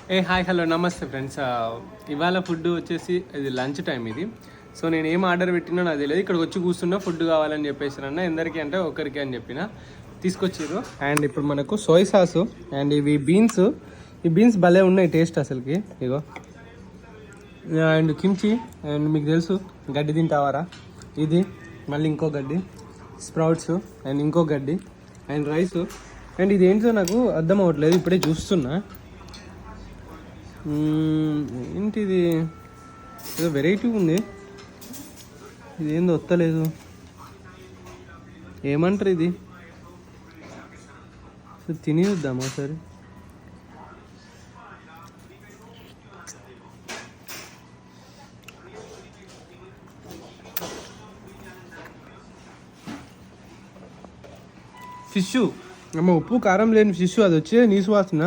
Hi hello నమస్తే friends. ఇవాళ food వచ్చేసి ఇది లంచ్ టైం ఇది. సో నేను ఏం ఆర్డర్ పెట్టినా నాకు తెలియదు. ఇక్కడికి వచ్చి కూర్చున్నా ఫుడ్ కావాలని చెప్పేసారన్న. ఎందరికి అంటే ఒకరికి అని చెప్పిన తీసుకొచ్చారు. అండ్ ఇప్పుడు మనకు సోయ్ సాసు అండ్ ఇవి బీన్స్. ఈ బీన్స్ భలే ఉన్నాయి టేస్ట్ అసలుకి. ఇగో అండ్ కిమ్చి అండ్ మీకు తెలుసు గడ్డి తింటావారా ఇది, మళ్ళీ ఇంకో గడ్డి స్ప్రౌట్స్ అండ్ ఇంకో గడ్డి అండ్ రైస్. అండ్ ఇది ఏంటో నాకు అర్థం అవ్వట్లేదు, ఇప్పుడే చూస్తున్నా. ఏంటిది, ఏదో వెరైటీ ఉంది. ఇది ఏందో వస్తలేదు, ఏమంటారు ఇది? తిని చూద్దామా సరే. ఫిష్ అమ్మ, ఉప్పు కారం లేని ఫిష్, అది వచ్చే నీసు వాసన.